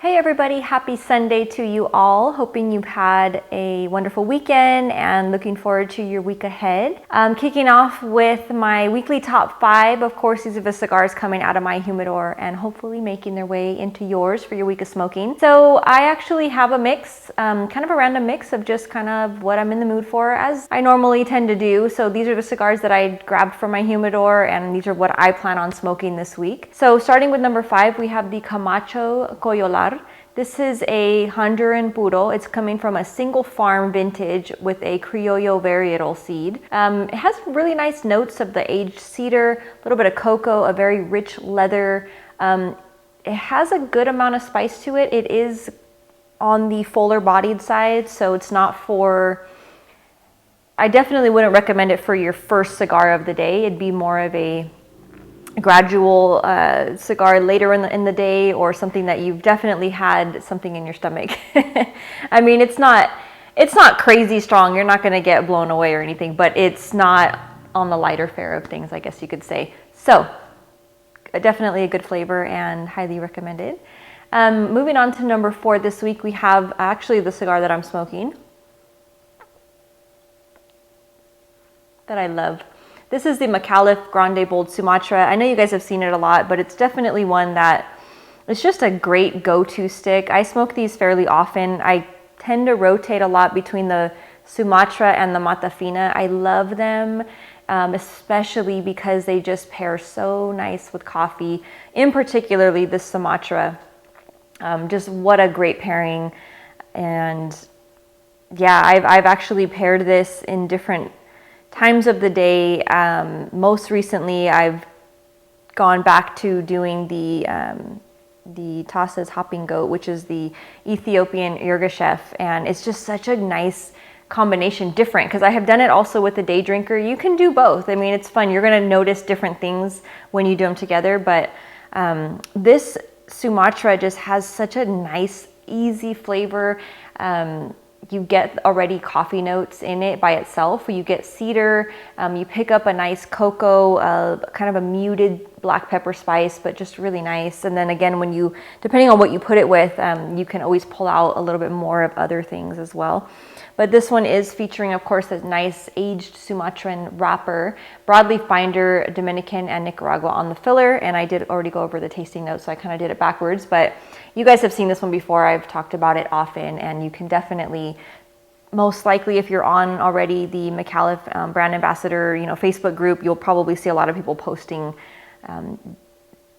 Hey everybody, happy Sunday to you all. Hoping you've had a wonderful weekend and looking forward to your week ahead. Kicking off with my weekly top 5. Of course, these are the cigars coming out of my humidor and hopefully making their way into yours for your week of smoking. So I actually have a mix, kind of a random mix of just kind of what I'm in the mood for, as I normally tend to do. So these are the cigars that I grabbed from my humidor, and these are what I plan on smoking this week. So starting with number 5, we have the Camacho Coyolar. This is a Honduran puro. It's coming from a single farm vintage with a Criollo varietal seed. It has really nice notes of the aged cedar, a little bit of cocoa, a very rich leather. It has a good amount of spice to it. It is on the fuller bodied side, so it's not for, I definitely wouldn't recommend it for your first cigar of the day. It'd be more of a gradual cigar later in the day, or something that you've definitely had something in your stomach. I mean, it's not crazy strong. You're not going to get blown away or anything, but it's not on the lighter fare of things, I guess you could say. So definitely a good flavor and highly recommended. Moving on to number 4 this week, we have actually the cigar that I'm smoking that I love. This is the Micallef Grande Bold Sumatra. I know you guys have seen it a lot, but it's definitely one that is just a great go-to stick. I smoke these fairly often. I tend to rotate a lot between the Sumatra and the Mata Fina. I love them, especially because they just pair so nice with coffee, in particularly the Sumatra. Just what a great pairing. And yeah, I've actually paired this in different times of the day. Most recently, I've gone back to doing the Tassa's Hopping Goat, which is the Ethiopian Yirgacheffe, and it's just such a nice combination, different, because I have done it also with the day drinker. You can do both. I mean, it's fun. You're going to notice different things when you do them together, but this Sumatra just has such a nice, easy flavor. You get already coffee notes in it by itself. You get cedar, you pick up a nice cocoa, kind of a muted black pepper spice, but just really nice. And then again, when you, depending on what you put it with, you can always pull out a little bit more of other things as well. But this one is featuring, of course, a nice aged Sumatran wrapper, broadleaf binder, Dominican and Nicaragua on the filler. And I did already go over the tasting notes, so I kind of did it backwards. But you guys have seen this one before. I've talked about it often, and you can definitely, most likely, if you're on already the Micallef brand ambassador, Facebook group, you'll probably see a lot of people posting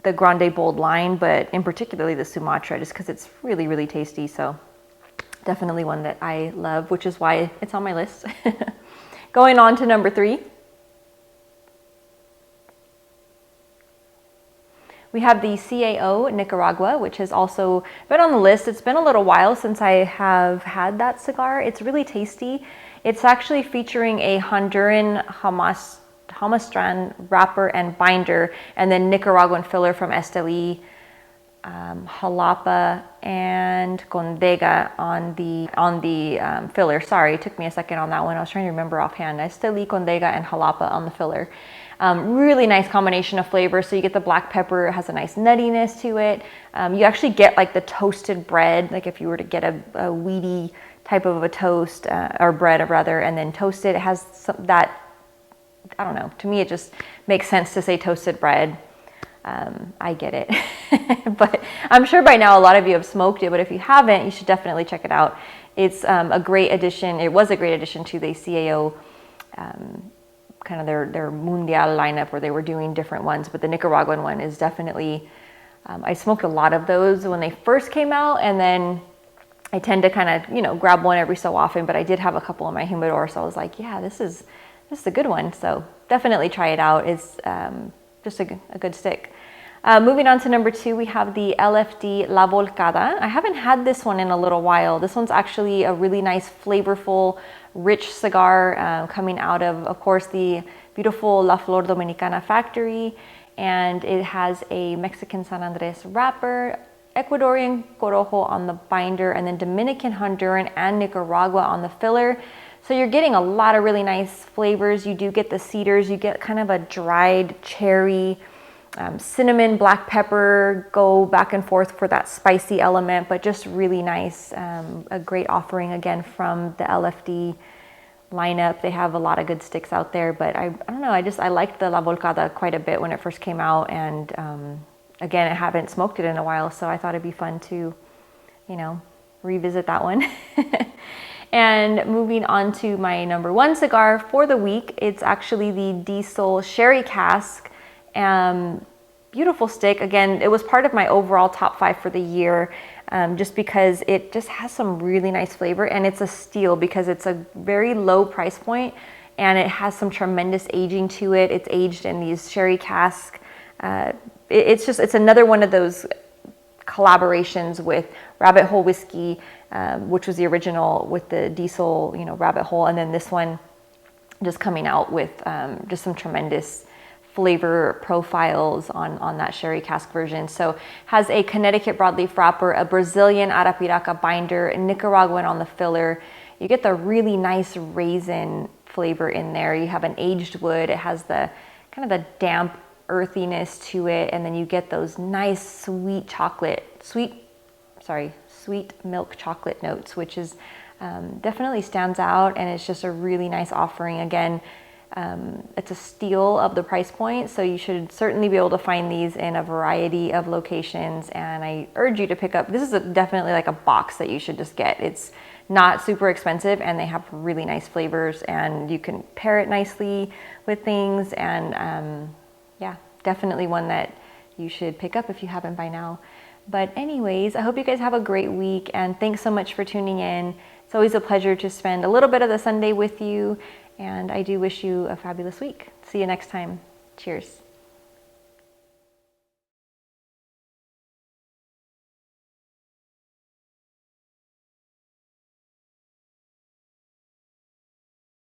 the Grande Bold line, but in particularly the Sumatra, just because it's really, really tasty. So definitely one that I love, which is why it's on my list. Going on to number 3. We have the CAO Nicaragua, which has also been on the list. It's been a little while since I have had that cigar. It's really tasty. It's actually featuring a Honduran Jamastran wrapper and binder, and then Nicaraguan filler from Esteli, Jalapa, and Condega on the filler. Sorry, it took me a second on that one. I was trying to remember offhand. Esteli, Condega, and Jalapa on the filler. Really nice combination of flavors. So you get the black pepper, it has a nice nuttiness to it. You actually get like the toasted bread, like if you were to get a wheaty type of a toast, or bread rather, and then toast it. It has that, I don't know, to me it just makes sense to say toasted bread. I get it. But I'm sure by now a lot of you have smoked it, but if you haven't, you should definitely check it out. It's a great addition. It was a great addition to the CAO, kind of their Mundial lineup, where they were doing different ones, but the Nicaraguan one is definitely, I smoked a lot of those when they first came out, and then I tend to kind of, grab one every so often, but I did have a couple in my humidor, so I was like, yeah, this is a good one. So definitely try it out. It's just a good stick. Moving on to number 2, we have the LFD La Volcada. I haven't had this one in a little while. This one's actually a really nice, flavorful, rich cigar, coming out of course, the beautiful La Flor Dominicana factory. And it has a Mexican San Andres wrapper, Ecuadorian Corojo on the binder, and then Dominican, Honduran, and Nicaragua on the filler. So you're getting a lot of really nice flavors. You do get the cedars, you get kind of a dried cherry, cinnamon, black pepper, go back and forth for that spicy element, but just really nice. A great offering again from the LFD lineup. They have a lot of good sticks out there, but I don't know, I liked the La Volcada quite a bit when it first came out, and again, I haven't smoked it in a while, so I thought it'd be fun to, you know, revisit that one. And moving on to my number one cigar for the week, it's actually the Distel Sherry Cask. Beautiful stick. Again, it was part of my overall top 5 for the year, just because it just has some really nice flavor, and it's a steal because it's a very low price point and it has some tremendous aging to it. It's aged in these sherry casks. It's another one of those collaborations with Rabbit Hole Whiskey, which was the original with the Distel, you know, Rabbit Hole, and then this one just coming out with just some tremendous flavor profiles on that sherry cask version. So has a Connecticut broadleaf wrapper, a Brazilian Arapiraca binder, a Nicaraguan on the filler. You get the really nice raisin flavor in there. You have an aged wood. It has the kind of the damp earthiness to it, and then you get those nice sweet milk chocolate notes, which is definitely stands out, and it's just a really nice offering. Again, it's a steal of the price point, so you should certainly be able to find these in a variety of locations, and I urge you to pick up. This is definitely like a box that you should just get. It's not super expensive, and they have really nice flavors, and you can pair it nicely with things, and yeah, definitely one that you should pick up if you haven't by now. But anyways, I hope you guys have a great week, and thanks so much for tuning in. It's always a pleasure to spend a little bit of the Sunday with you, and I do wish you a fabulous week. See you next time. Cheers.